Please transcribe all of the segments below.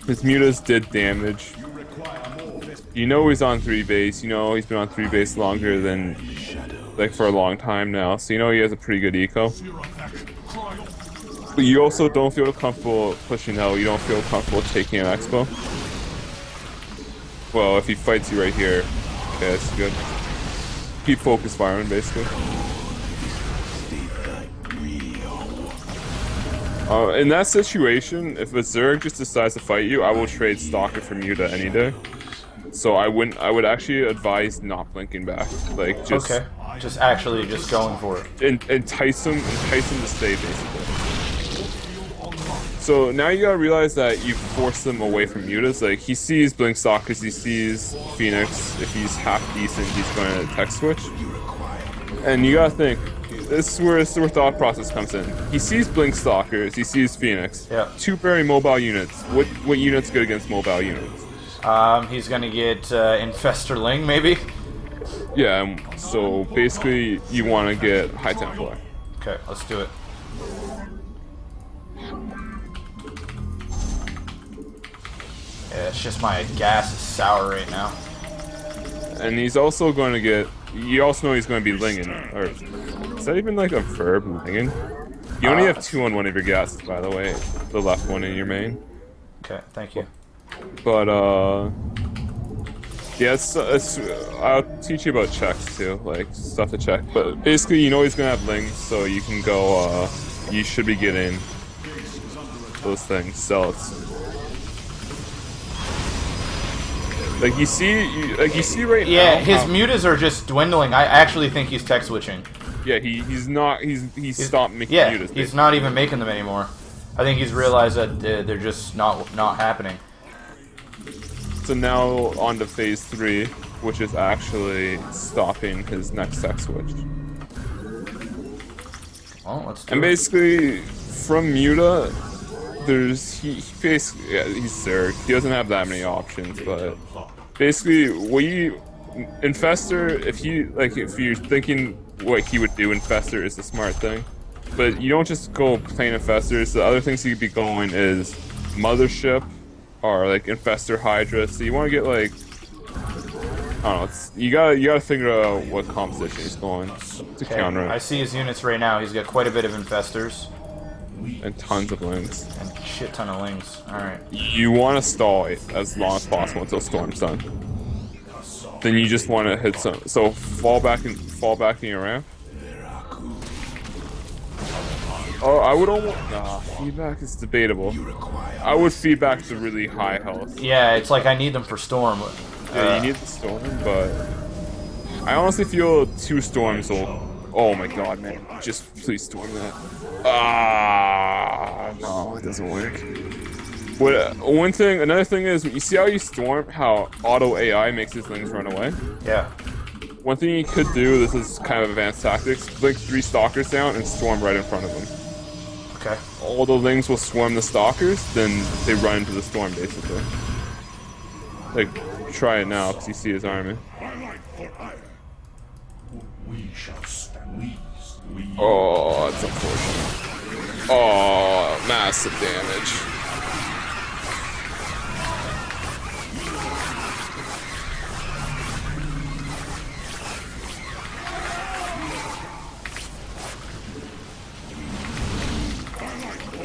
His mutas did damage. You know he's on 3 base. You know he's been on 3 base longer than, like, for a long time now. So you know he has a pretty good eco. But you also don't feel comfortable pushing out. You don't feel comfortable taking an expo. Well, if he fights you right here, okay, that's good. Keep focus firing, basically. In that situation, if a Zerg just decides to fight you, I will trade Stalker for Muta any day. So I would actually advise not blinking back. Like, just... Okay. Just actually just going for it. Entice him to stay, basically. So now you gotta realize that you force them away from mutas. Like, he sees Blink Stalkers, he sees Phoenix. If he's half decent, he's going to tech switch. And you gotta think, this is where thought process comes in. He sees Blink Stalkers, he sees Phoenix. Yeah. 2 very mobile units. What unit's good against mobile units? He's gonna get Infesterling, maybe? Yeah, so basically you want to get High Templar. Okay, let's do it. Yeah, it's just my gas is sour right now. And he's also going to get... You also know he's going to be linging. Or, is that even like a verb, linging? You only have 2 on one of your gases, by the way. The left one in your main. Okay, thank you. But, yeah, I'll teach you about checks, too. Like, stuff to check. But basically, you know he's going to have lings, so you can go, you should be getting those things. Zealots. Like you see right now. Yeah, his mutas are just dwindling. I actually think he's tech switching. Yeah, he's stopped making mutas. mutas. He's not even making them anymore. I think he's realized that they're just not happening. So now on to phase 3, which is actually stopping his next tech switch. Well, let's do and it. Basically, from muta, he's Zerg. He doesn't have that many options, but basically, Infestor, if you're thinking what he would do, Infestor is the smart thing. But you don't just go plain Infestors. The other things you could be going is Mothership or like Infestor Hydra. So you want to get like, I don't know. You gotta figure out what composition he's going to counter it. I see his units right now. He's got quite a bit of Infestors. And tons of lings. And a shit ton of lings. Alright. You want to stall it as long as possible until Storm's done. Then you just want to hit some. So fall back in your ramp. Oh, I would almost. Nah, feedback is debatable. I would feedback to really high health. Yeah, it's like I need them for Storm. Yeah, you need the Storm, but I honestly feel 2 Storms will. Oh my god, man. Just please Storm that. No, it doesn't work. Another thing is, you see how you Storm, how auto AI makes his things run away? Yeah. One thing you could do, this is kind of advanced tactics, blink 3 Stalkers down and Storm right in front of them. Okay. All the lings will swarm the Stalkers, then they run into the Storm, basically. Like, try it now, because you see his army. Oh, that's unfortunate. Oh, massive damage.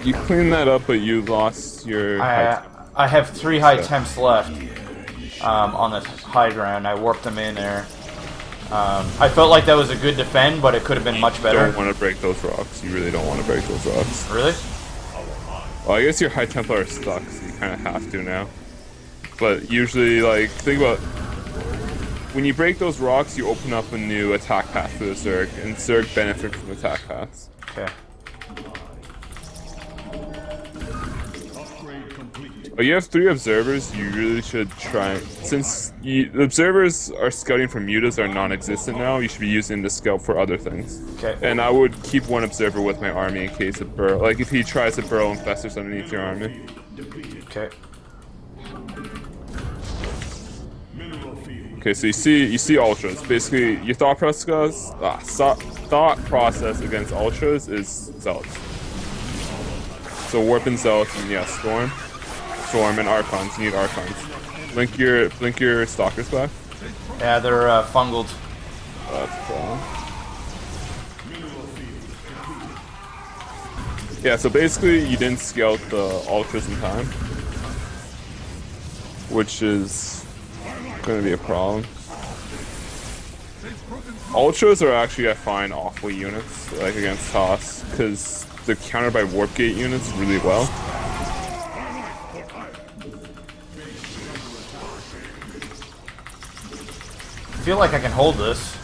You cleaned that up, but you lost your... I have 3 high temps left on the high ground. I warped them in there. I felt like that was a good defend, but it could have been much better. You don't want to break those rocks. You really don't want to break those rocks. Really? Well, I guess your High Templar are stuck, so you kind of have to now. But usually, like, think about... When you break those rocks, you open up a new attack path for the Zerg, and Zerg benefit from attack paths. Okay. Oh, you have 3 observers, you really should try... Since the observers are scouting for mutas are non-existent now, you should be using the scout for other things. Okay. And I would keep 1 observer with my army in case of burrow. Like, if he tries to burrow infestors underneath your army. Okay. Okay, so you see ultras. Basically, your thought process against ultras is zealots. So warp and zealots and yeah, storm. Storm and Archons. You need Archons. Blink your Stalkers back. Yeah, they're fungled. That's a problem. Yeah, so basically you didn't scout the Ultras in time, which is going to be a problem. Ultras are actually, I find, awful units, like against Toss, because they're countered by Warp Gate units really well. I feel like I can hold this.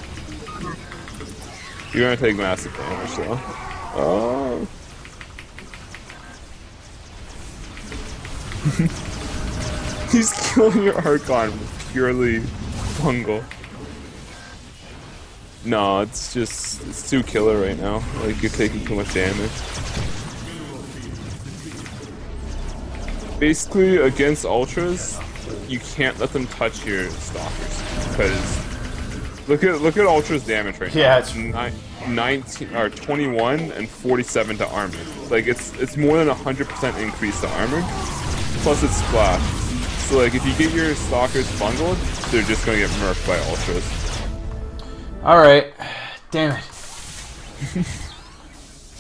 You're going to take massive damage, though. Oh. He's killing your Archon with purely fungal. No, it's too killer right now. Like, you're taking too much damage. Basically, against Ultras, you can't let them touch your Stalkers. Because, look at Ultra's damage right now. Yeah, it's 19 or 21 and 47 to armor. Like, it's more than 100% increase to armor. Plus it's splash. So like if you get your Stalkers bungled, they're just gonna get murked by Ultras. Alright. Damn it.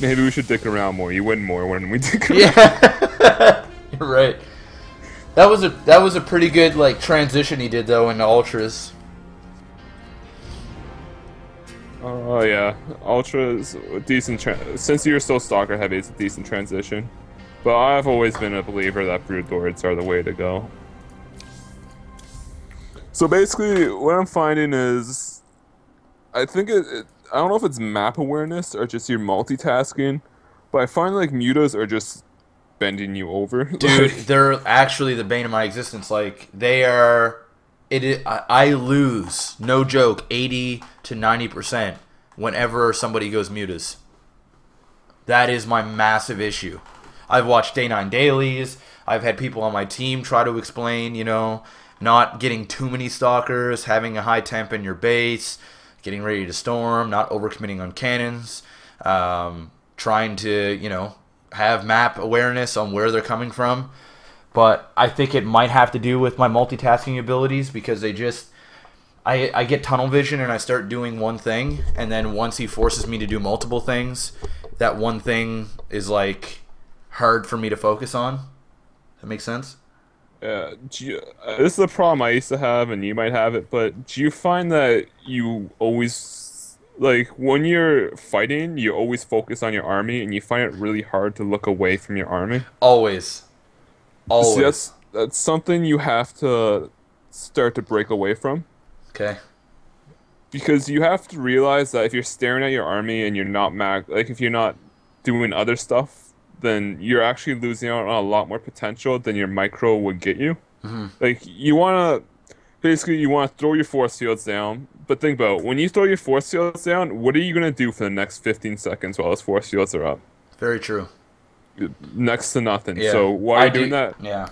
Maybe we should dick around more. You win more when we dick around. Yeah. You're right. That was a pretty good like transition he did though into Ultras. Oh yeah. Ultras decent since you're so Stalker heavy, it's a decent transition. But I've always been a believer that Brood Lords are the way to go. So basically, what I'm finding is, I think I don't know if it's map awareness or just your multitasking, but I find like mutas are just bending you over. Dude, they're actually the bane of my existence. Like they are, I lose, no joke, 80 to 90% whenever somebody goes mutas. That is my massive issue. I've watched Day 9 dailies. I've had people on my team try to explain, you know, not getting too many Stalkers, having a high temp in your base, getting ready to storm, not overcommitting on cannons, trying to, you know, have map awareness on where they're coming from. But I think it might have to do with my multitasking abilities because they just... I get tunnel vision and I start doing one thing, and then once he forces me to do multiple things, that one thing is like... hard for me to focus on. That makes sense? Yeah, this is a problem I used to have, and you might have it, but do you find that you always, like, when you're fighting, you always focus on your army, and you find it really hard to look away from your army? Always. Always. See, that's something you have to start to break away from. Okay. Because you have to realize that if you're staring at your army and you're not if you're not doing other stuff, then you're actually losing out on a lot more potential than your micro would get you. Mm-hmm. Like, you want to throw your force fields down, but think about it. When you throw your force fields down, what are you going to do for the next 15 seconds while those force fields are up? Very true. Next to nothing. Yeah. So while you're doing that, yeah.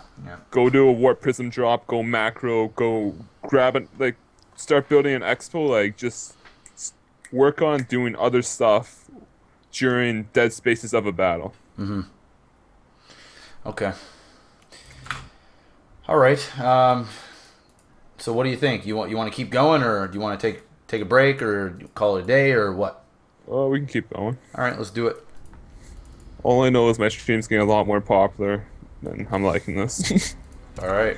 go do a warp prism drop, go macro, go grab it, like, start building an expo, like, just work on doing other stuff during dead spaces of a battle. Mm-hmm. Okay. All right. So what do you think? You want to keep going, or do you want to take a break, or call it a day, or what? Well, we can keep going. All right, let's do it. All I know is my stream's getting a lot more popular, and I'm liking this. All right.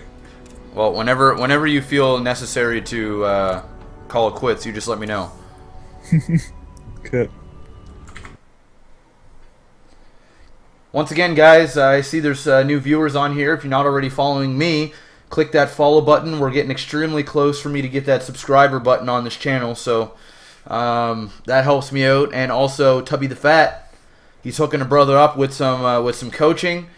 Well, whenever you feel necessary to call it quits, you just let me know. Okay. Once again, guys, I see there's new viewers on here. If you're not already following me, click that follow button. We're getting extremely close for me to get that subscriber button on this channel, so that helps me out. And also, Tubby the Fat, he's hooking a brother up with some coaching.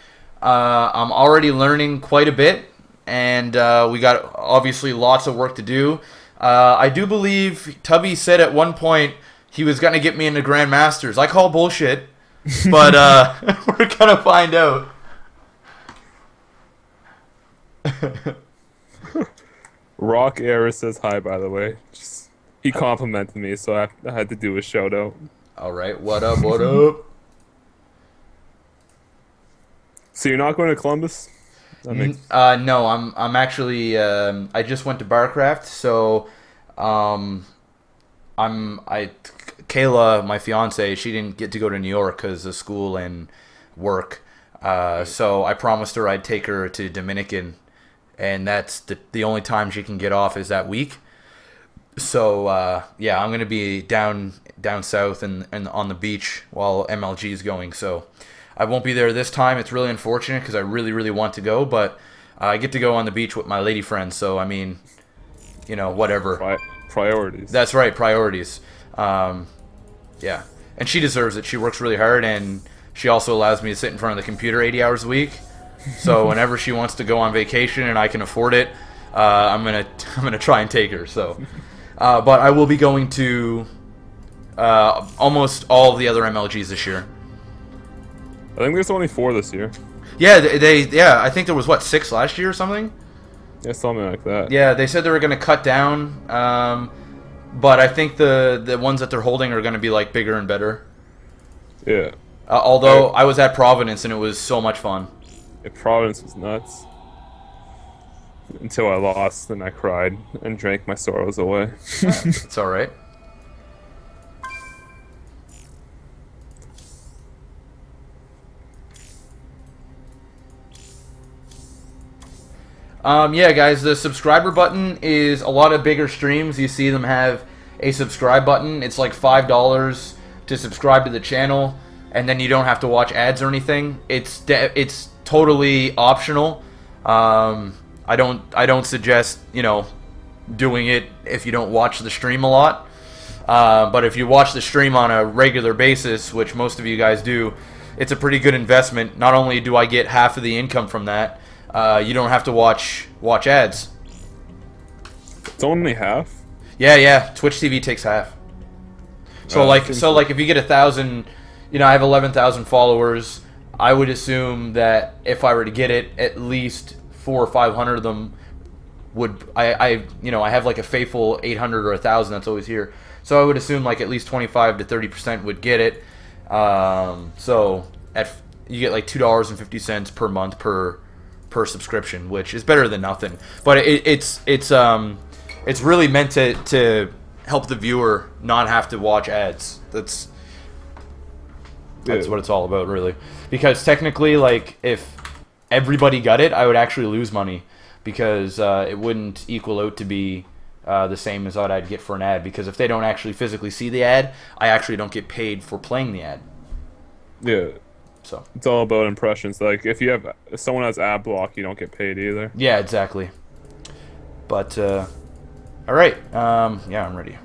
I'm already learning quite a bit, and we got obviously lots of work to do. I do believe Tubby said at one point he was going to get me into Grandmasters. I call bullshit. But we're gonna find out. Rock Era says hi, by the way. He complimented me, so I had to do a shout out. All right, what up? What up? So you're not going to Columbus? That makes No, I'm actually I just went to Barcraft, so Kayla, my fiance, she didn't get to go to New York because of school and work. So I promised her I'd take her to Dominican, and that's the only time she can get off is that week. So yeah, I'm gonna be down south and on the beach while MLG is going. So I won't be there this time. It's really unfortunate because I really want to go, but I get to go on the beach with my lady friends. So I mean, you know, whatever. Priorities. That's right, priorities. Yeah, and she deserves it. She works really hard, and she also allows me to sit in front of the computer 80 hours a week. So whenever she wants to go on vacation and I can afford it, I'm gonna try and take her. So. But I will be going to almost all of the other MLGs this year. I think there's only 4 this year. Yeah, yeah. I think there was 6 last year or something. Yeah, something like that. Yeah, they said they were going to cut down, but I think the ones that they're holding are going to be like bigger and better. Yeah. Although I was at Providence and it was so much fun. Yeah, Providence was nuts. Until I lost, and I cried and drank my sorrows away. It's all right. Yeah, guys, the subscriber button is a lot of bigger streams. You see them have a subscribe button. It's like $5 to subscribe to the channel, and then you don't have to watch ads or anything. It's totally optional. I don't suggest, you know, doing it if you don't watch the stream a lot. But if you watch the stream on a regular basis, which most of you guys do, it's a pretty good investment. Not only do I get half of the income from that, you don't have to watch ads. It's only half? Yeah. Twitch TV takes half. So like if you get 1,000, you know, I have 11,000 followers. I would assume that if I were to get it, at least 400 or 500 of them would I have like a faithful 800 or 1,000 that's always here. So I would assume like at least 25 to 30% would get it. So you get like $2.50 per month per subscription, which is better than nothing. But it's really meant to help the viewer not have to watch ads. That's what it's all about, really. Because technically, like, if everybody got it, I would actually lose money because it wouldn't equal out to be the same as what I'd get for an ad. Because if they don't actually physically see the ad, I actually don't get paid for playing the ad. Yeah. So it's all about impressions. Like if someone has ad block, you don't get paid either. Yeah, exactly. But all right, yeah, I'm ready.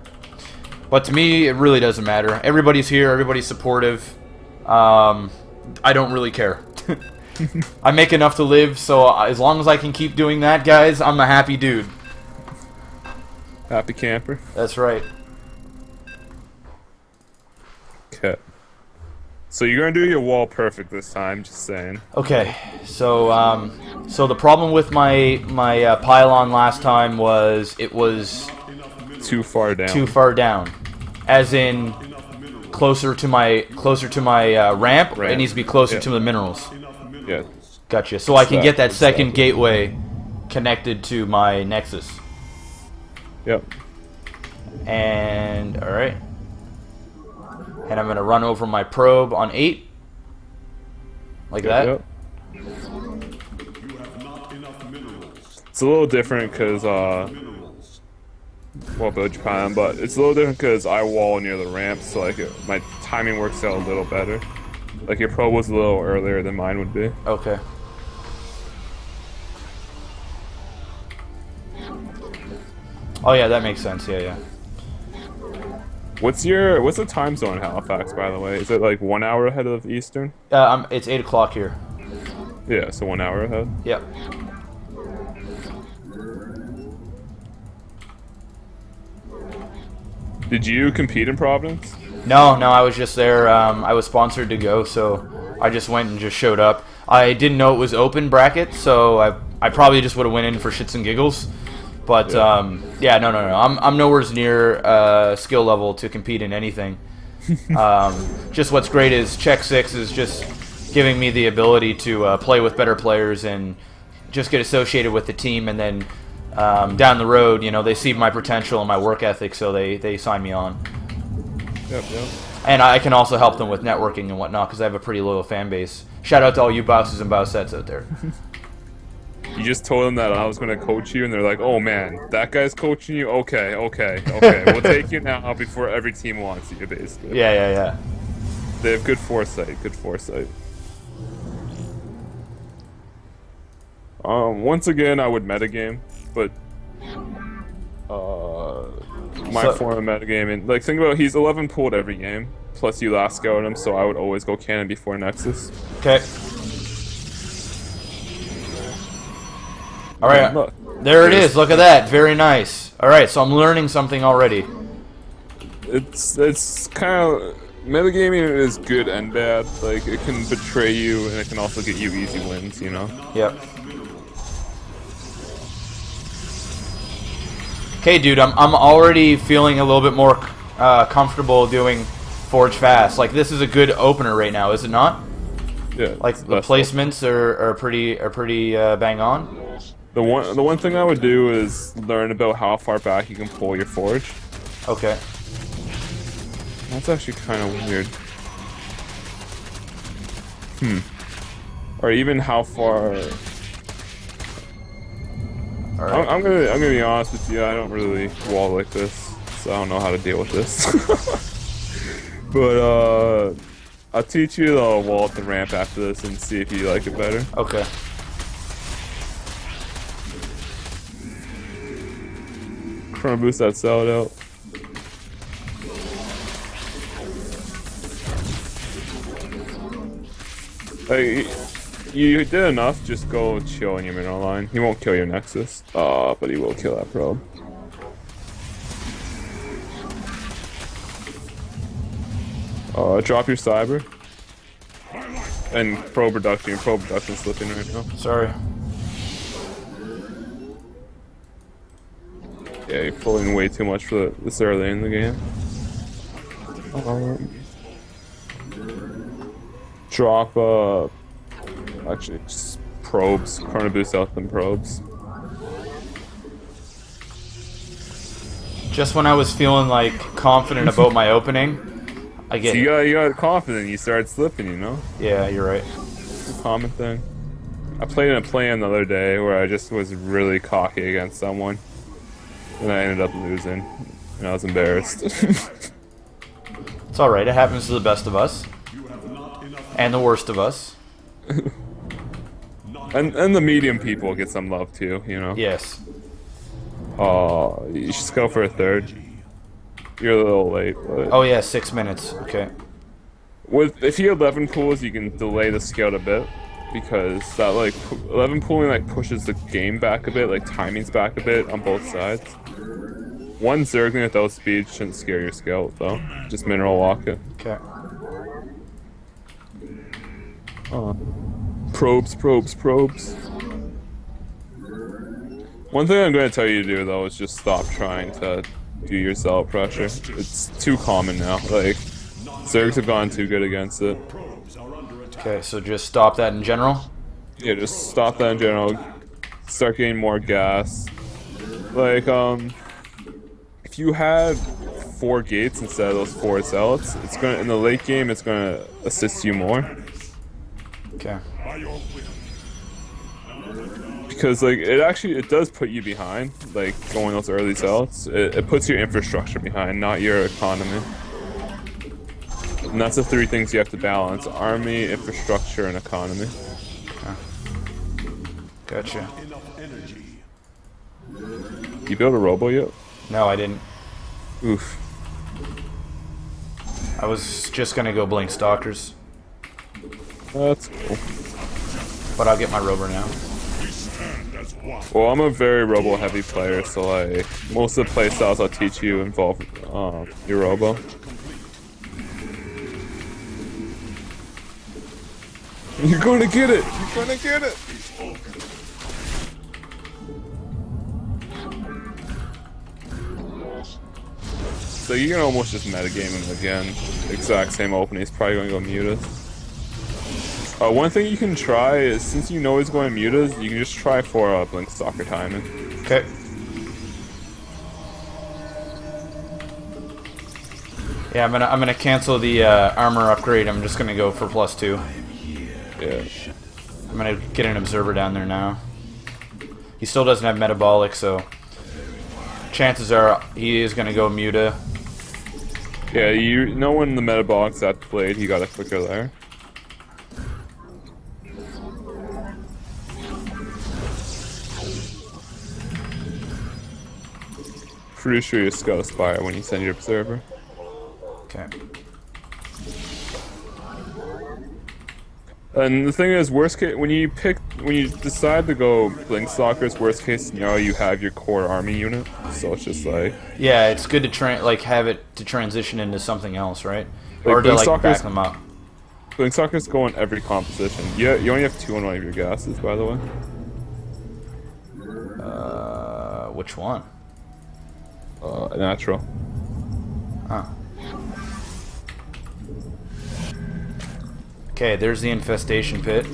But to me, it really doesn't matter. Everybody's here. Everybody's supportive. I don't really care. I make enough to live, so as long as I can keep doing that, guys, I'm a happy dude. Happy camper. That's right. Okay. So you're gonna do your wall perfect this time, just saying. Okay, so so the problem with my pylon last time was it was too far down. Too far down, as in closer to my ramp. It needs to be closer to the minerals. Yeah. Gotcha. So I can get that second gateway connected to my Nexus. Yep. And all right. And I'm going to run over my probe on 8. Like that. Yep. It's a little different because, well, about Japan, but it's a little different because I wall near the ramp, so like my timing works out a little better. Like your probe was a little earlier than mine would be. Okay. Oh yeah, that makes sense. Yeah. What's the time zone in Halifax, by the way? Is it like 1 hour ahead of Eastern? It's 8 o'clock here. Yeah, so 1 hour ahead. Yep. Did you compete in Providence? No, I was just there. I was sponsored to go, so I just went and just showed up. I didn't know it was open bracket, so I probably just would have went in for shits and giggles. But yeah, no. I'm nowhere near skill level to compete in anything. Just what's great is Check 6 is just giving me the ability to play with better players and just get associated with the team, and then down the road, you know, they see my potential and my work ethic, so they sign me on. Yep. And I can also help them with networking and whatnot because I have a pretty loyal fan base. Shout out to all you bosses and bossettes out there. You just told them that I was going to coach you, and they're like, "Oh man, that guy's coaching you. Okay. We'll take you now before every team wants you." Basically. Yeah. They have good foresight. Once again, I would metagame, but my form of metagaming, like, think about, he's 11 pulled every game, plus you last scout him, so I would always go cannon before Nexus. Okay. Alright, there it is, look at that, very nice. Alright, so I'm learning something already. It's kind of, metagaming is good and bad, like, it can betray you, and it can also get you easy wins, you know? Yep. Okay, dude, I'm already feeling a little bit more comfortable doing Forge Fast. Like, this is a good opener right now, is it not? Yeah. Like, the placements are pretty bang on. The one thing I would do is learn about how far back you can pull your forge. Okay. That's actually kind of weird. Or even how far. All right. I'm gonna be honest with you. I don't really wall like this, so I don't know how to deal with this. But I'll teach you the wall at the ramp after this and see if you like it better. Okay. Chrono boost that salad out. Like, you did enough, just go chill in your mineral line. He won't kill your Nexus, but he will kill that probe. Drop your cyber. And probe reduction. Your probe reduction is slipping right now. Sorry. Yeah, you're pulling way too much for this early in the game. Drop, actually, just probes. Chrono boost out them probes. Just when I was feeling, like, confident about my opening, I get... So you got confident, you started slipping, you know? Yeah, you're right. It's a common thing. I played in a play-in the other day where I just was really cocky against someone. And I ended up losing. And I was embarrassed. It's alright, it happens to the best of us. And the worst of us. and the medium people get some love too, you know? Yes. You should go for a third. You're a little late, but... Oh yeah, 6 minutes. Okay. If you have 11 pools, you can delay the scout a bit. Because that, like, 11 pooling, like, pushes the game back a bit, like, timing's back a bit on both sides. One Zergling without speed shouldn't scare your scout, though. Just mineral lock it. Okay. Probes. One thing I'm going to tell you to do, though, is just stop trying to do your zealot pressure. It's too common now. Like, Zergs have gone too good against it. Okay, so just stop that in general? Yeah, just stop that in general. Start getting more gas. Like, if you had 4 gates instead of those 4 zealots, it's gonna, in the late game, it's gonna assist you more. Okay. Because, like, it does put you behind, like, going those early zealots. It puts your infrastructure behind, not your economy. And that's the 3 things you have to balance: army, infrastructure, and economy. Gotcha. You built a robo yet? No, I didn't. Oof. I was just gonna go blink stalkers. That's cool. But I'll get my rover now. Well, I'm a very robo-heavy player, so, like, most of the playstyles I'll teach you involve your robo. You're gonna get it! You're gonna get it! So you can almost just metagame him again. Exact same opening, he's probably gonna go mute us. One thing you can try is, since you know he's going mutas, you can just try for blink stalker timing. Okay. Yeah, I'm gonna cancel the armor upgrade. I'm just gonna go for +2. Yeah. I'm gonna get an observer down there now. He still doesn't have metabolic, so chances are he is gonna go muta. Yeah, you know when the metabolic's at blade, he got a clicker there. Pretty sure you scout Spire when you send your observer. Okay. And the thing is, worst case, when you decide to go blink stalkers, worst case scenario, you have your core army unit. So it's just like, yeah, it's good to have it to transition into something else, right? Like or to blink like stalkers, back them up. Blink stalkers go in every composition. You only have 2 on one of your gases, by the way. Which one? Natural. Huh. Okay, there's the infestation pit.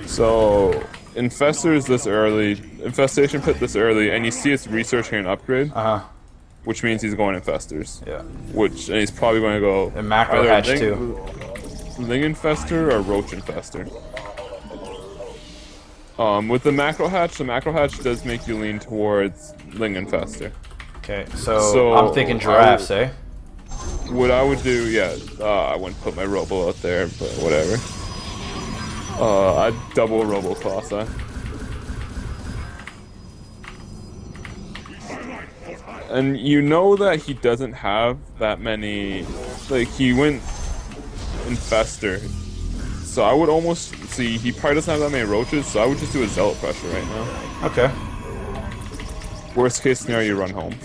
So, infestors this early, infestation pit this early, and you see it's researching an upgrade, which means he's going infestors. Yeah. And he's probably going to go And macro hatch too. Ling infestor or roach infestor. With the macro hatch does make you lean towards Ling infestor. Okay, so I'm thinking giraffes, eh? What I would do, yeah, I wouldn't put my robo out there, but whatever. I'd double robo Colossi. And you know that he doesn't have that many, like, he went infester. So I would almost, see, he probably doesn't have that many roaches, so I would just do a zealot pressure right now. Okay. Worst case scenario, you run home.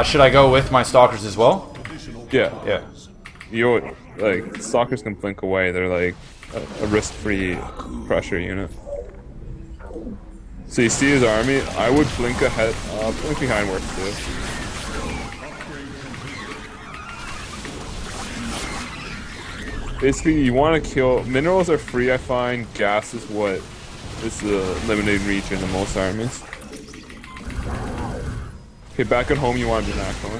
Should I go with my stalkers as well? Yeah. Yeah. Like, stalkers can blink away, they're like a risk-free pressure unit. So you see his army, I would blink ahead, blink behind works too. Basically, you want to kill, minerals are free, I find, gas is what is the limited region in most armies. Okay, back at home you want to do macro.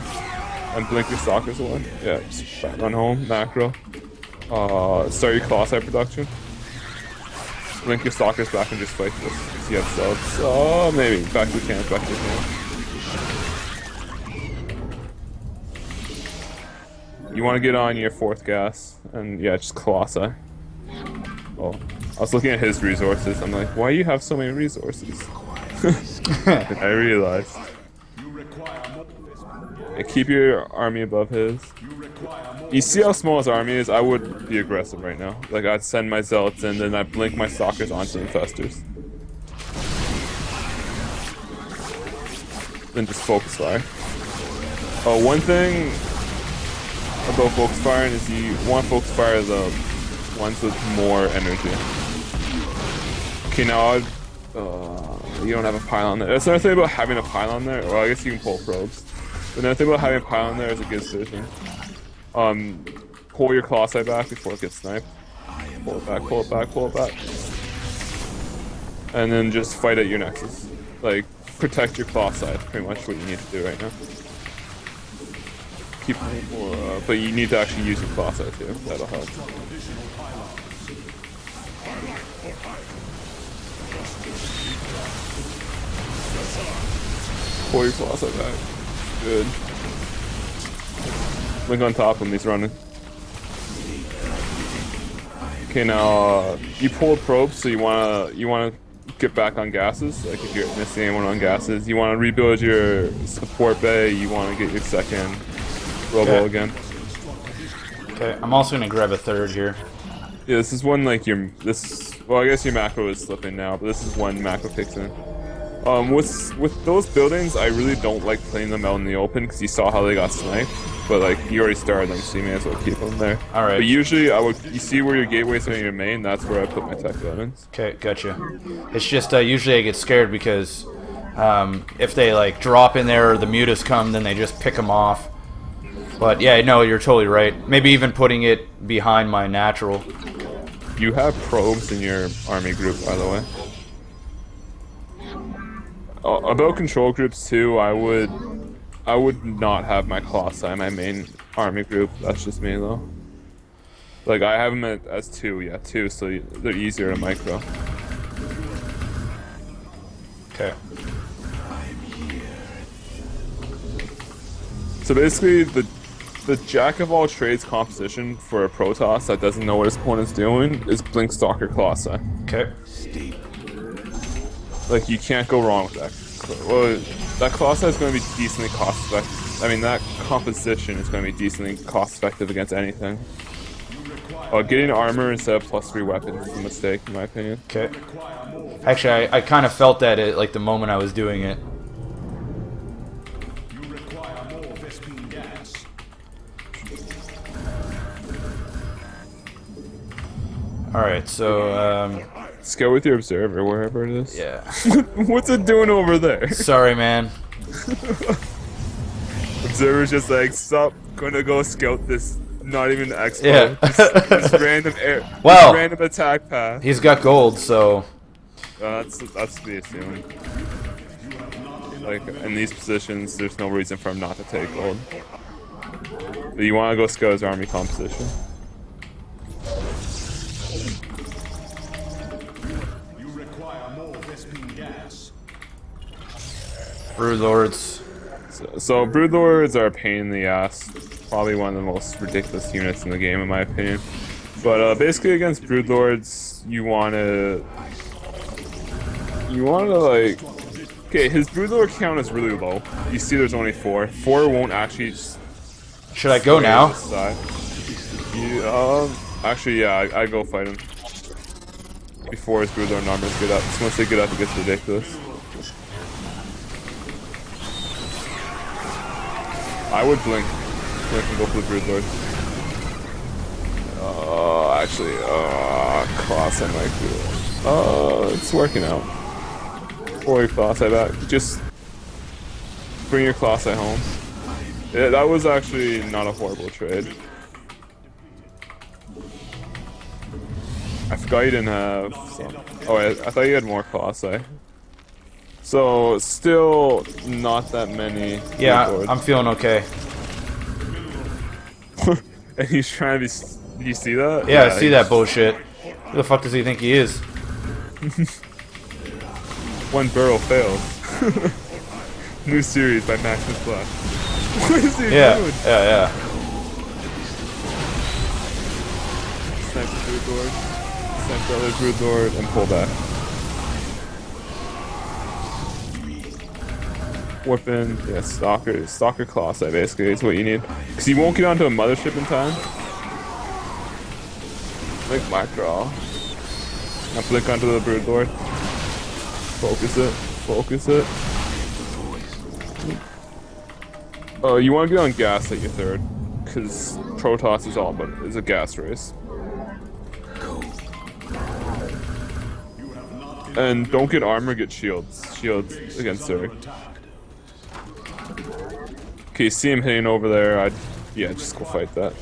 And blink your stalkers away. Yeah, just run home, macro. Start your Colossi production. Blink your stalkers back and just fight this. See you have subs. Oh, maybe. Back to camp, back to camp. You want to get on your 4th gas. And yeah, just Colossi. Oh, I was looking at his resources. I'm like, why do you have so many resources? I realized. Keep your army above his. You see how small his army is? I would be aggressive right now. Like, I'd send my zealots in, then I'd blink my stalkers onto infestors. Then just focus fire. Oh, one thing about focus firing is you want to focus fire the ones with more energy. Okay, now you don't have a pylon there. That's another thing about having a pylon there. Well, I guess you can pull probes. But another thing about having a pylon there is it gives vision. Pull your Colossi back before it gets sniped. Pull it back, pull it back, pull it back. And then just fight at your nexus. Like, protect your Colossi is pretty much what you need to do right now. But you need to actually use your Colossi too. That'll help. Pull your Colossi back. Good. Link on top of him, he's running. Okay, now you pulled probes, so you wanna get back on gases. Like if you're missing anyone on gases, you wanna rebuild your support bay. You wanna get your 2nd robo again. Okay, I'm also gonna grab a 3rd here. Yeah, this is when like well, I guess your macro is slipping now, but this is when macro kicks in. With those buildings, I really don't like playing them out in the open because you saw how they got sniped. But like you already started them, so you may as well keep them there. All right. But usually, you see where your gateways are in your main. That's where I put my tech buildings. Okay, gotcha. It's just usually I get scared because if they like drop in there or the mutas come, then they just pick them off. But yeah, no, you're totally right. Maybe even putting it behind my natural. You have probes in your army group, by the way. About control groups too, I would not have my Colossi in my main army group. That's just me though. Like I have them as 2, yeah, 2, so they're easier to micro. Okay. So basically, the jack of all trades composition for a Protoss that doesn't know what his opponent's doing is Blink Stalker Colossi. Okay. Like you can't go wrong with that. Well, that Colossi is going to be decently cost effective. I mean, that composition is going to be decently cost effective against anything. Getting armor instead of +3 weapons is a mistake, in my opinion. Okay. Actually, I kind of felt that at like the moment I was doing it. You require more Vespine gas. All right, so Let's go with your observer wherever it is. yeah. What's it doing over there? Sorry, man. Observer's just like, stop, gonna go scout this. Not even expo. Yeah. Just random Well, just random attack path. He's got gold, so That's to be assumed. Like in these positions, there's no reason for him not to take gold. But you want to go scout his army composition. You require more Vespine gas. Brood Lords. So Broodlords are a pain in the ass. Probably one of the most ridiculous units in the game, in my opinion. But basically, against Broodlords, you wanna like. Okay, his Broodlord count is really low. You see, there's only 4. 4 won't actually. Should I go now? Actually, yeah, I go fight him before his Broodlord numbers get up. Once they get up, it gets ridiculous. I would blink and go for the Broodlord. Actually, Colossi might do it. It's working out. Or your Colossi back. Just bring your Colossi home. Yeah, that was actually not a horrible trade. I forgot you didn't have some. Oh, I thought you had more Colossi. So, still not that many. Yeah, I'm feeling okay. And he's trying to be. Do you see that? Yeah, I see that bullshit. Who the fuck does he think he is? One burrow failed. New series by MaximusBlack. What is he doing? Yeah. Snipe the Broodlord. Snipe the other Broodlord and pull back. Weapon, yeah, Stalker Colossi basically is what you need. Because you won't get onto a mothership in time. Like my draw. Now flick onto the Broodlord. Focus it. Oh, you want to get on gas at your 3rd. Because Protoss is all about it. It's a gas race. And don't get armor, get shields. Shields against Zerg. Okay, see him hitting over there, yeah, just go fight that.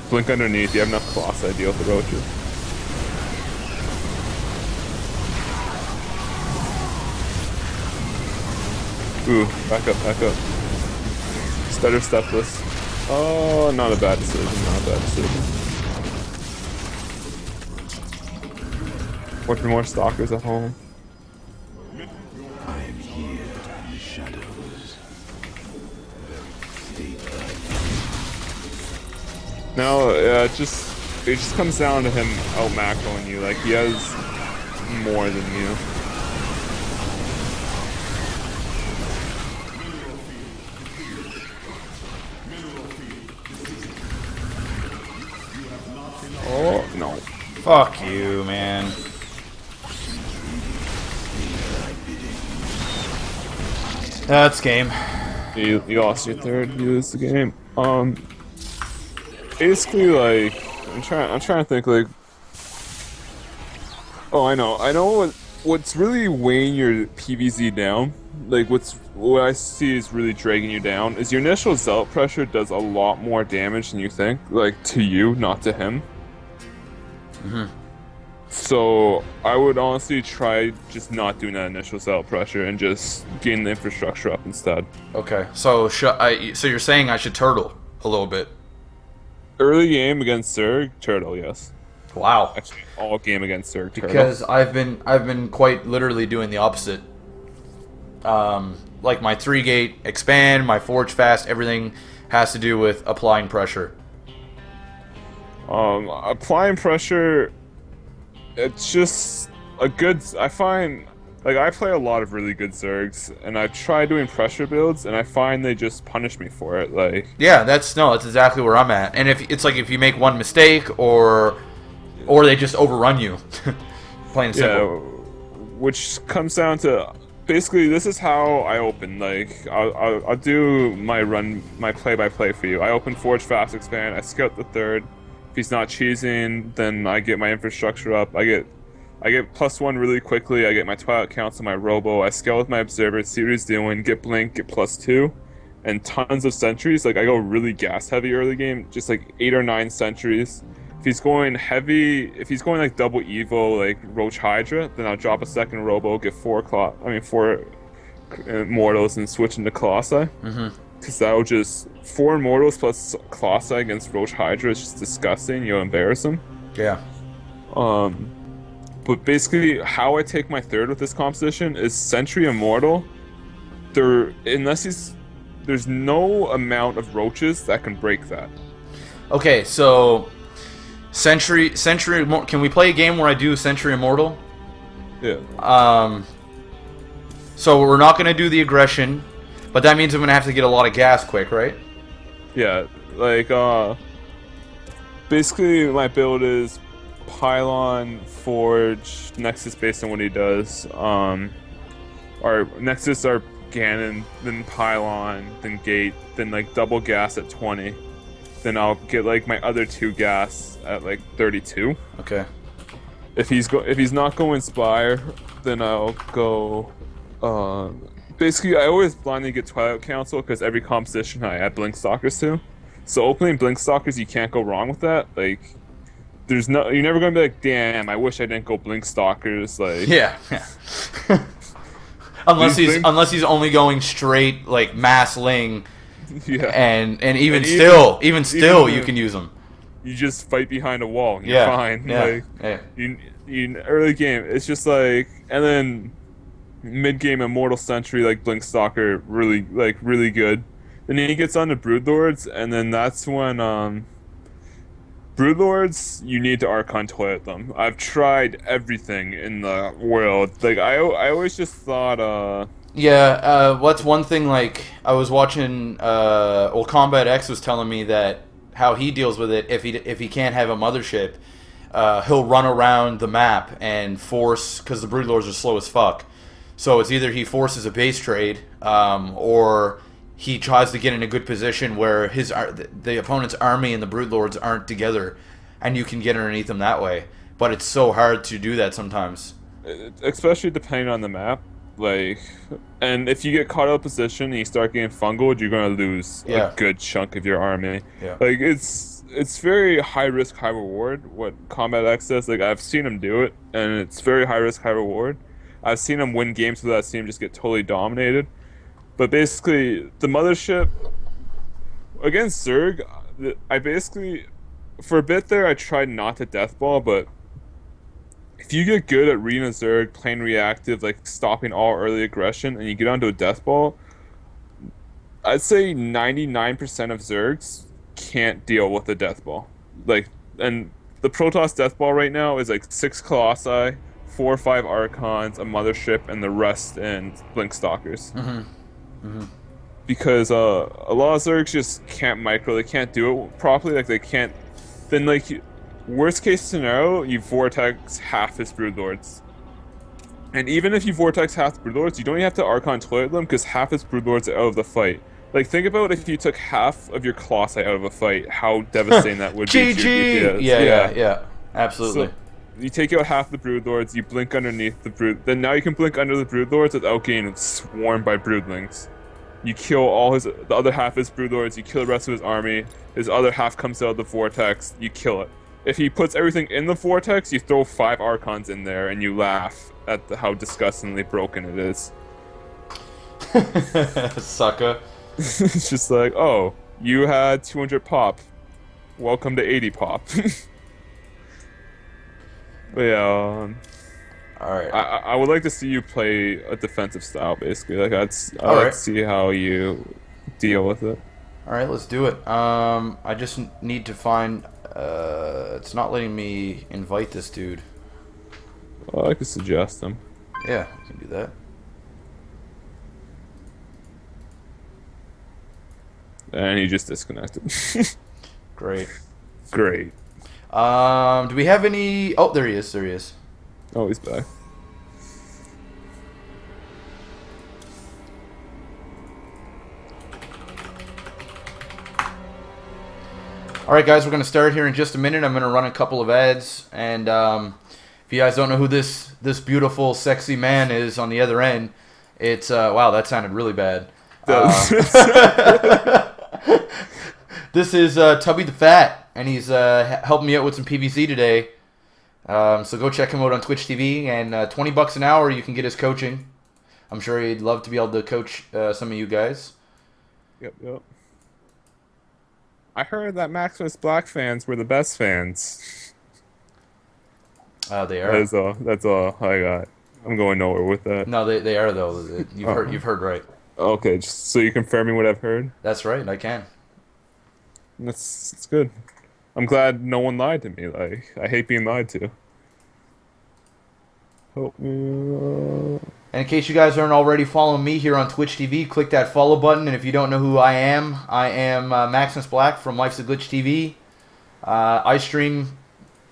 Blink underneath, you have enough Colossi to deal with the roaches. Ooh, back up. Stutter stepless. Oh, not a bad decision, Working more stalkers at home. No, it just comes down to him out macroing you. Like he has more than you. Oh no! Fuck you, man. That's game. You lost your 3rd. You lose the game. Basically, like, I'm trying to think, like, oh, I know what's really weighing your PVZ down like what I see is really dragging you down is your initial zealot pressure does a lot more damage than you think, like to you, not to him. So I would honestly try just not doing that initial zealot pressure and just getting the infrastructure up instead. Okay, so so you're saying I should turtle a little bit? Early game against Zerg, turtle, yes. Wow. Actually, all game against Zerg, turtle. Because I've been quite literally doing the opposite. Like my 3-gate expand, my forge fast, everything has to do with applying pressure. Applying pressure, it's just a good. I find, like, I play a lot of really good Zergs, and I try doing pressure builds, and I find they just punish me for it. Like, yeah, that's exactly where I'm at. And if it's like if you make one mistake, or they just overrun you, plain and simple. Yeah, which comes down to basically this is how I open. Like, I'll do my play-by-play for you. I open forge fast expand. I scout the third. If he's not cheesing, then I get my infrastructure up. I get +1 really quickly. I get my Twilight Council, my Robo. I scale with my Observer, see what he's doing, get Blink, get +2, and tons of sentries. Like, I go really gas heavy early game, just like 8 or 9 sentries. If he's going heavy, if he's going like double Evo, like Roach Hydra, then I'll drop a second Robo, get 4 Mortals, and switch into Colossi. Because that'll just 4 Immortals plus Colossi against Roach Hydra is just disgusting. You'll embarrass him. Yeah. But basically, how I take my third with this composition is Sentry Immortal. There's no amount of roaches that can break that. Okay, so Sentry. Can we play a game where I do Sentry Immortal? Yeah. So we're not gonna do the aggression. But that means I'm going to have to get a lot of gas quick, right? Yeah, like, basically my build is Pylon, Forge, Nexus based on what he does. Our Nexus are Ganon, then Pylon, then Gate, then like double gas at 20. Then I'll get like my other 2 gas at like 32. Okay. If he's not going Spire, then I'll go, basically, I always blindly get Twilight Council because every composition I add Blink Stalkers to. So opening Blink Stalkers, you can't go wrong with that. Like, you're never going to be like, damn, I wish I didn't go Blink Stalkers. Like, yeah. unless he's only going straight like Mass Ling. Yeah. And even still, you can use them. You just fight behind a wall. And you're fine. Yeah. Like, yeah. You early game, it's just like, and then mid-game Immortal Sentry, like Blink Stalker, really good. Then he gets on to Broodlords, and then that's when Broodlords, you need to Archon Toilet them. I've tried everything in the world. Like, I always just thought what's one thing, like, I was watching Combat X was telling me that how he deals with it, if he can't have a mothership, he'll run around the map and force, because the Broodlords are slow as fuck. So it's either he forces a base trade, or he tries to get in a good position where the opponent's army and the Broodlords aren't together, and you can get underneath them that way. But it's so hard to do that sometimes. Especially depending on the map. Like, and if you get caught out of position and you start getting fungled, you're going to lose a good chunk of your army. Yeah. Like, it's very high risk, high reward, what Combat X does. Like, I've seen him do it, and it's very high risk, high reward. I've seen him win games without seeing him just get totally dominated. But basically, the mothership against Zerg, I basically, for a bit there, I tried not to deathball, but if you get good at reading a Zerg, playing reactive, like stopping all early aggression, and you get onto a deathball, I'd say 99% of Zergs can't deal with a deathball. Like, and the Protoss deathball right now is like 6 Colossi, 4 or 5 Archons, a mothership, and the rest in Blink Stalkers. Because a lot of Zergs just can't micro, they can't do it properly, like they can't. Then, like, worst case scenario, you Vortex half his Broodlords. And even if you Vortex half the Broodlords, you don't even have to Archon Toilet them, because half his Broodlords are out of the fight. Like, think about if you took half of your Colossi out of a fight, how devastating that would be to your DPS. Yeah, absolutely. You take out half the broodlords, you blink underneath the brood. Then now you can blink under the broodlords without getting swarmed by broodlings. You kill all the other half of his broodlords, you kill the rest of his army, his other half comes out of the vortex, you kill it. If he puts everything in the vortex, you throw 5 archons in there and you laugh at how disgustingly broken it is. Sucker. It's just like, oh, you had 200 pop. Welcome to 80 pop. But yeah, Alright. I would like to see you play a defensive style, basically. Like, I'd like Alright. to see how you deal with it. Alright, let's do it. I just need to find... it's not letting me invite this dude. Well, I could suggest him. Yeah, we can do that. And he just disconnected. Great. Great. Do we have any... Oh, there he is. There he is. Oh, he's back. Alright guys, we're going to start here in just a minute. I'm going to run a couple of ads. And if you guys don't know who this beautiful, sexy man is on the other end, it's... wow, that sounded really bad. This is Tubby the Fat, and he's helping me out with some PVZ today. So go check him out on Twitch TV, and $20 an hour you can get his coaching. I'm sure he'd love to be able to coach some of you guys. Yep. I heard that MaximusBlack fans were the best fans. They are. That's all I got. I'm going nowhere with that. No, they are though. You've heard right. Okay, just so you confirm me what I've heard. That's right. I can. That's good. I'm glad no one lied to me. Like, I hate being lied to. Help me. And in case you guys aren't already following me here on Twitch TV, click that follow button. And if you don't know who I am MaximusBlack from Life's a Glitch TV. I stream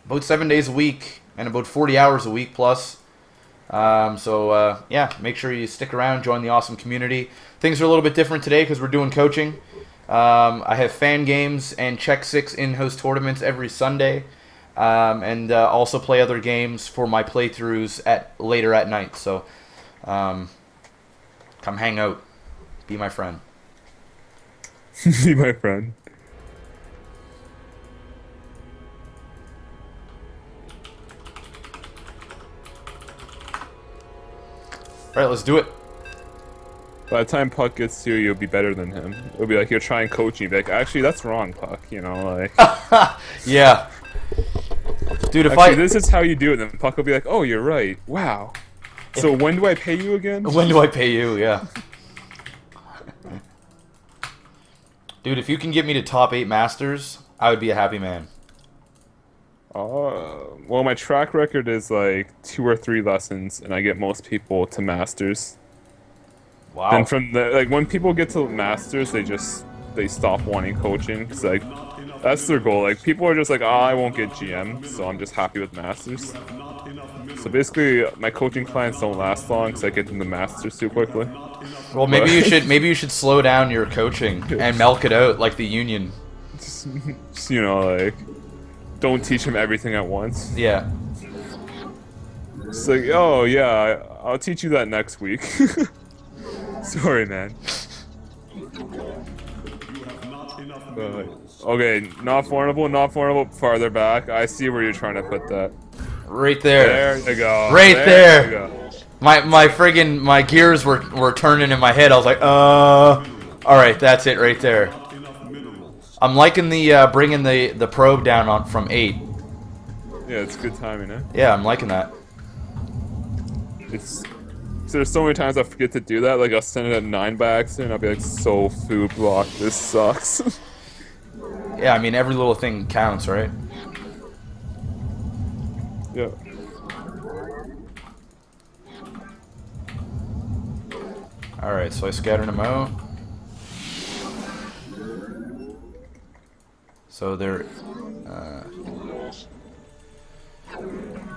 about 7 days a week and about 40 hours a week plus. Yeah, make sure you stick around, join the awesome community. Things are a little bit different today because we're doing coaching. I have fan games and Check 6 in-house tournaments every Sunday, and also play other games for my playthroughs later at night. So, come hang out, be my friend. Be my friend. All right, let's do it. By the time Puck gets to you, you'll be better than him. It'll be like you'll try and coach you. Be like, actually, that's wrong, Puck. You know, like. Yeah. Dude, if actually, this is how you do it. Then Puck will be like, oh, you're right. Wow. So when do I pay you again? When do I pay you? Yeah. Dude, if you can get me to top 8 masters, I would be a happy man. Well, my track record is like 2 or 3 lessons, and I get most people to masters. Wow. Then from when people get to masters, they stop wanting coaching, because like that's their goal. Like, people are just like, oh, I won't get GM, so I'm just happy with masters. So basically, my coaching clients don't last long because I get them to masters too quickly. Well, maybe you should slow down your coaching and milk it out like the union. Just, you know, like, don't teach them everything at once. Yeah. It's like, oh yeah, I'll teach you that next week. Sorry, man. Okay, not vulnerable, farther back. I see where you're trying to put that. Right there. There you go. Right there. You go. My gears were turning in my head. I was like, alright, that's it right there. I'm liking the bringing the probe down from 8. Yeah, it's good timing, eh? Yeah, I'm liking that. So there's so many times I forget to do that. Like, I'll send it at 9 by accident. I'll be like, so food block. This sucks. Yeah, I mean, every little thing counts, right? Yeah. Alright, so I scattered them out. So they're...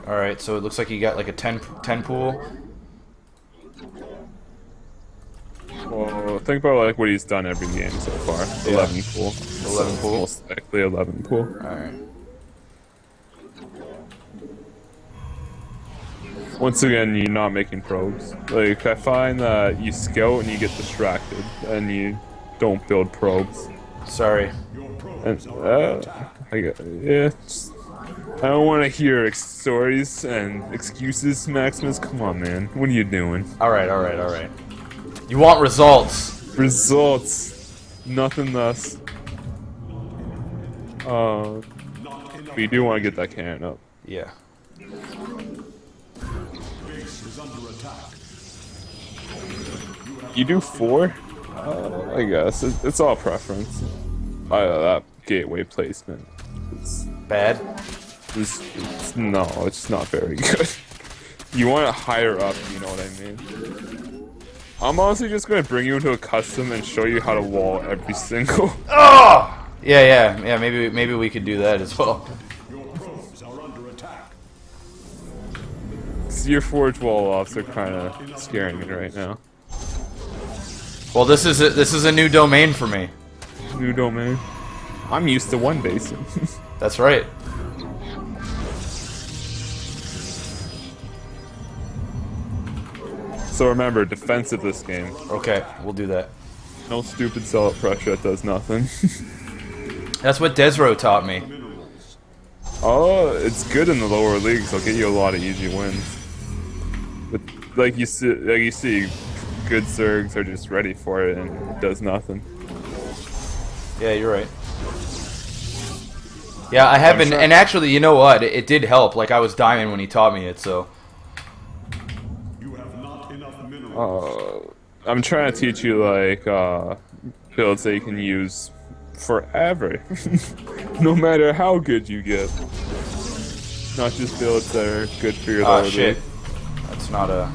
Alright, so it looks like you got like a 10 pool. Well, think about like what he's done every game so far. Yeah. 11 pool. 11 pool. Most likely 11 pool. Alright. Once again, you're not making probes. Like, I find that you scout and you get distracted, and you don't build probes. Sorry. And, yeah, I don't want to hear stories and excuses, Maximus. Come on, man. What are you doing? Alright, alright, alright. You want results. Results. Nothing less. But you do want to get that cannon up. Yeah. You do 4? I guess. It's all preference. That gateway placement. Bad? No, it's not very good. You want it higher up, you know what I mean? I'm honestly just gonna bring you into a custom and show you how to wall every single. Oh! Yeah. Maybe we could do that as well. Your probes are under attack. Your forge wall offs are kind of scaring me right now. Well, this is a new domain for me. New domain. I'm used to one basin. That's right. So remember, defensive this game. Okay, we'll do that. No stupid sell-up pressure that does nothing. That's what Desro taught me. Oh, it's good in the lower leagues. It'll get you a lot of easy wins. But like you see, good Zergs are just ready for it and it does nothing. Yeah, you're right. Yeah, I have been, and actually, you know what? It did help. Like, I was diamond when he taught me it, so. You have not enough minerals. I'm trying to teach you, like, builds that you can use forever. No matter how good you get. Not just builds that are good for your lower shit. league. That's not a...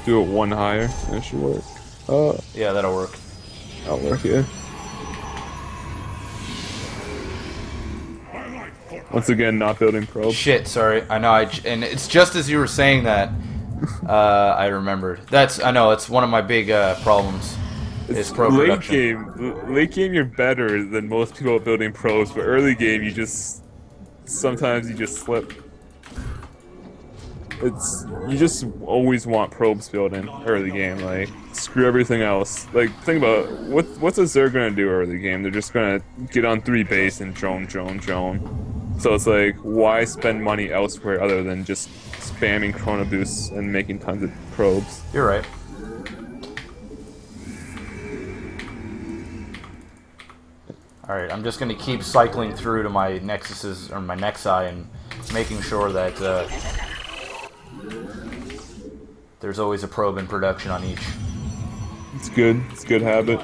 Do it 1 higher. That should work. Yeah, that'll work. That'll work, yeah. Once again, not building probes. Shit, sorry. I know, and it's just as you were saying that, I remembered. I know, it's one of my big problems, is probe production. Late game, you're better than most people at building probes, but early game, sometimes you just slip. You just always want probes building early game, like, screw everything else. Like, think about it. What's a Zerg gonna do early game? They're just gonna get on 3 base and drone. So it's like, why spend money elsewhere other than just spamming Chrono Boosts and making tons of probes? You're right. Alright, I'm just gonna keep cycling through to my Nexuses, or my Nexi, and making sure that, there's always a probe in production on each. It's good. It's a good habit.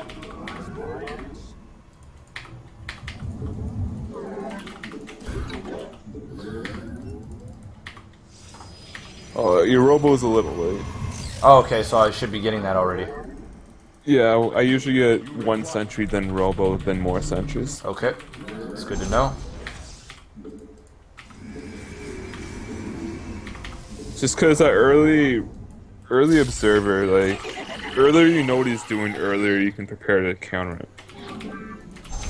Oh, your robo's a little late. Oh, okay, so I should be getting that already. Yeah, I usually get 1 sentry, then robo, then more sentries. Okay, it's good to know. Just because that early observer, like, earlier you know what he's doing, earlier you can prepare to counter it.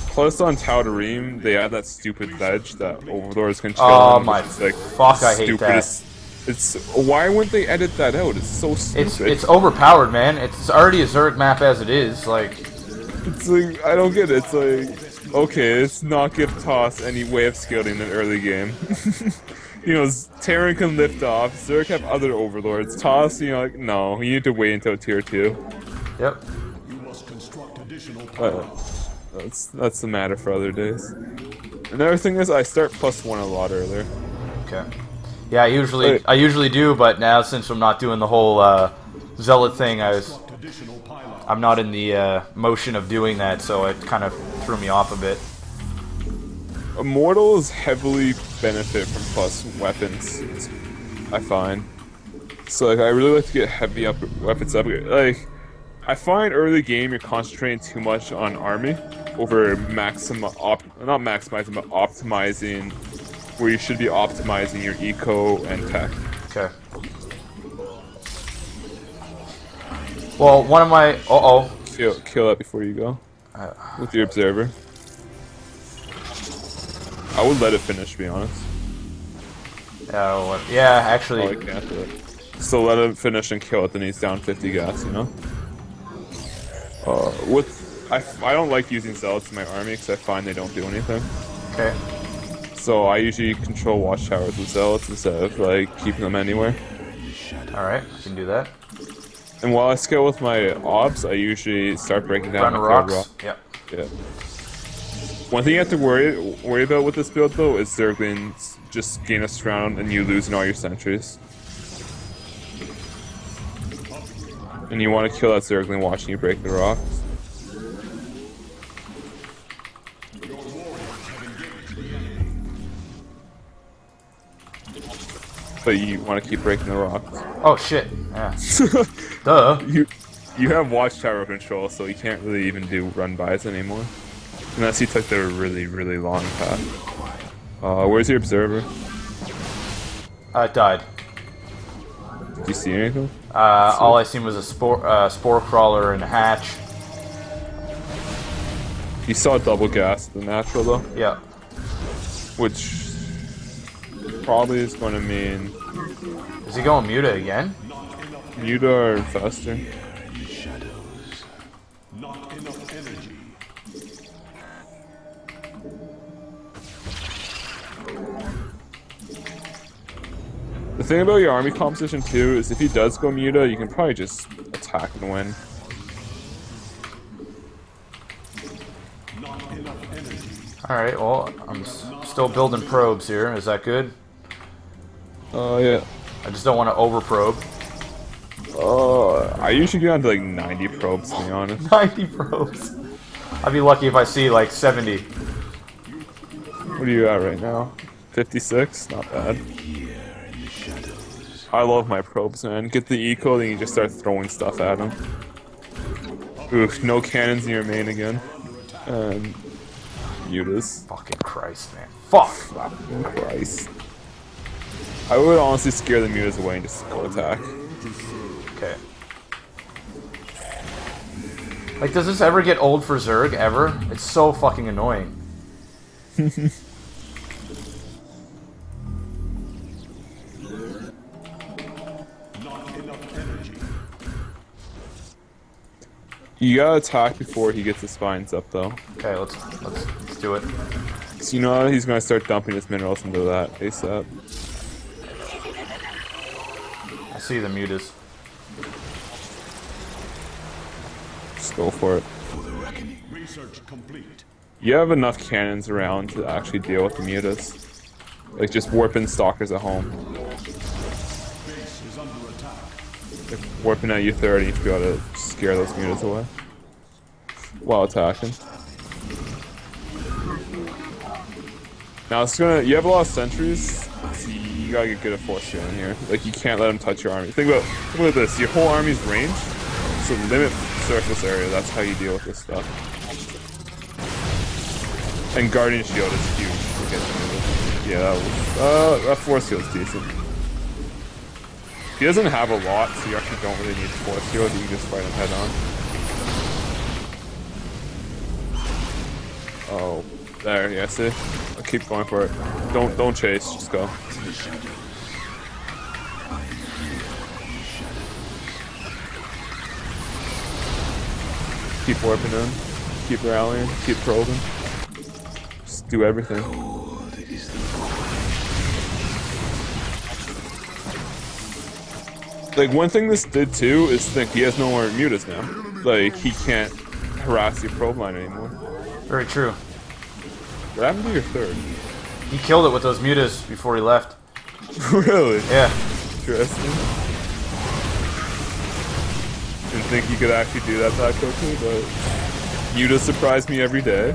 Plus on Tal'Darim, they have that stupid ledge that Overlords can chill Oh on, my like, fuck, I hate that. Why wouldn't they edit that out? It's so stupid. It's overpowered, man. It's already a Zerg map as it is, like... It's like, I don't get it. It's like, okay, let's not give Toss any way of scaling in early game. You know, Terran can lift off, Zerg have other Overlords. Toss, you know, like, no, you need to wait until tier 2. Yep. You must construct additional pylons. That's the matter for other days. Another thing is, I start +1 a lot earlier. Okay. Yeah, I usually do, but now since I'm not doing the whole zealot thing, I'm not in the motion of doing that, so it kind of threw me off a bit. Immortals heavily benefit from plus weapons, I find. So like, I really like to get heavy weapons up. Like, I find early game you're concentrating too much on army over not maximizing, but optimizing where you should be optimizing your eco and tech. Okay. Well, one of my... Kill that before you go. With your observer. I would let it finish, to be honest. Yeah, actually. Oh, I can't do it. So let him finish and kill it, then he's down 50 gas, you know? I don't like using zealots in my army because I find they don't do anything. Okay. So I usually control watchtowers with zealots instead of like keeping them anywhere. Alright, I can do that. And while I scale with my obs, I usually start breaking down Run my rocks. rock. Yep. Yeah. One thing you have to worry about with this build though is Zerglings just gain a surround and you losing all your sentries. And you want to kill that Zergling watching you break the rocks. But you want to keep breaking the rocks. Oh shit. Yeah. Duh. You have watchtower control, so you can't really even do run-bys anymore. Unless you took the really, really long path. Where's your observer? It died. Do you see anything? All I seen was a spore crawler and a hatch. You saw double gas at the natural though? Yeah. Which probably is going to mean Is he going muta again? muta or infester. Not enough energy. The thing about your army composition too is if he does go muta, you can probably just attack and win. Not enough energy. Alright, well, I'm still building probes here. Is that good? Yeah. I just don't want to over probe. I usually get down to like 90 probes, to be honest. 90 probes. I'd be lucky if I see like 70. What are you at right now? 56? Not bad. I love my probes, man. Get the eco, then you just start throwing stuff at them. Oof, no cannons in your main again. And mutas. Fucking Christ, man. Fuck! Fucking Christ. I would honestly scare the mutas away and just go attack. Okay. Like, does this ever get old for Zerg, ever? It's so fucking annoying. You gotta attack before he gets his spines up, though. Okay, let's do it. So you know he's gonna start dumping his minerals into that ASAP. I see the mutas. Just go for it. Research complete. You have enough cannons around to actually deal with the mutas. Like just warping stalkers at home. Base is under attack. Like warping at U30 to be able to scare those mutas away. While attacking. Now it's gonna. You have a lot of sentries, so you gotta get good at force fielding here. Like you can't let them touch your army. Think about this. Your whole army's range, so limit surface area. That's how you deal with this stuff. And Guardian Shield is huge. To get yeah, that force field's decent. He doesn't have a lot, so you actually don't really need force field. You can just fight him head on. Oh, there, yeah, see? I'll keep going for it. Don't chase, just go. Keep warping in, keep rallying, keep probing. Just do everything. Like, one thing this did too is think he has no more mutas now. Like, he can't harass your probe line anymore. Very true. What happened to your third? He killed it with those mutas before he left. Really? Yeah. Interesting. Didn't think you could actually do that quickly, but mutas surprise me every day.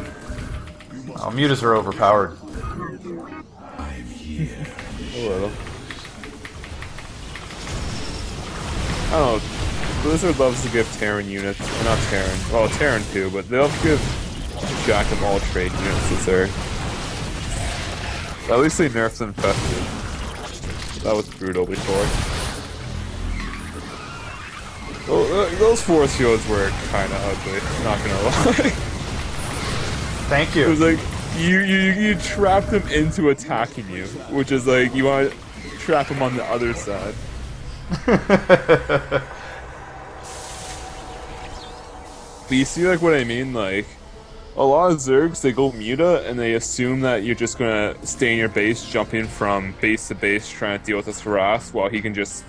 Oh, mutas are overpowered. A little. I don't know. Blizzard loves to give Terran units, not Terran, well Terran too, but they'll give Jack of all trade units to Zerg. At least they nerfed Infested. That was brutal before. Well, those force fields were kinda ugly, not gonna lie. Thank It you. was like, you trapped them into attacking you, which is like, you want trap him on the other side. But you see, like, what I mean? Like, a lot of Zergs, they go muta, and they assume that you're just gonna stay in your base, jumping from base to base, trying to deal with this harass, while he can just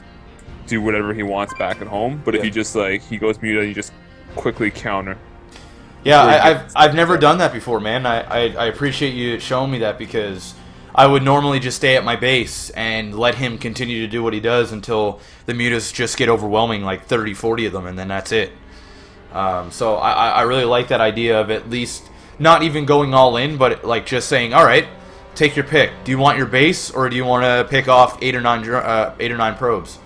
do whatever he wants back at home. But if you just, like, he goes muta, you just quickly counter. Yeah, I've never done that before, man. I appreciate you showing me that, because I would normally just stay at my base and let him continue to do what he does until the mutas just get overwhelming, like 30, 40 of them, and then that's it. So I really like that idea of at least not even going all in, but like just saying, all right, take your pick. Do you want your base, or do you want to pick off 8 or 9 probes?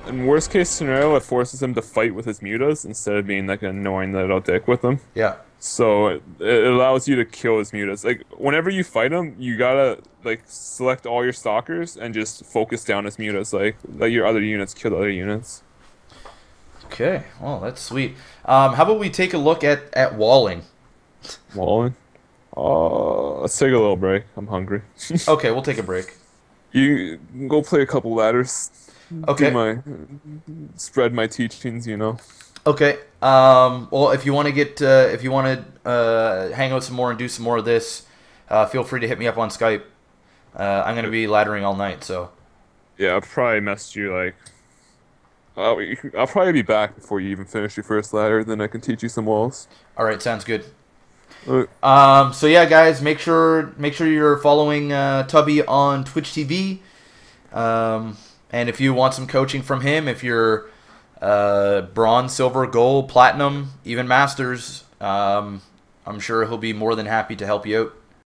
In worst case scenario, it forces him to fight with his mutas instead of being like an annoying little dick with them. Yeah. So it allows you to kill his mutas. Like, whenever you fight him, you gotta like select all your stalkers and just focus down his mutas. Like, let your other units kill the other units. Okay, well, that's sweet. How about we take a look at walling? Walling? Let's take a little break. I'm hungry. Okay, we'll take a break. You go play a couple ladders. Okay. Spread my teachings, you know. Okay. Well, if you want to hang out some more and do some more of this, feel free to hit me up on Skype. I'm gonna be laddering all night, so. Yeah, I'll probably message you like. I'll probably be back before you even finish your first ladder. Then I can teach you some walls. All right, sounds good. Right. So yeah, guys, make sure you're following Tubby on Twitch TV. And if you want some coaching from him, if you're bronze, silver, gold, platinum, even masters, I'm sure he'll be more than happy to help you out.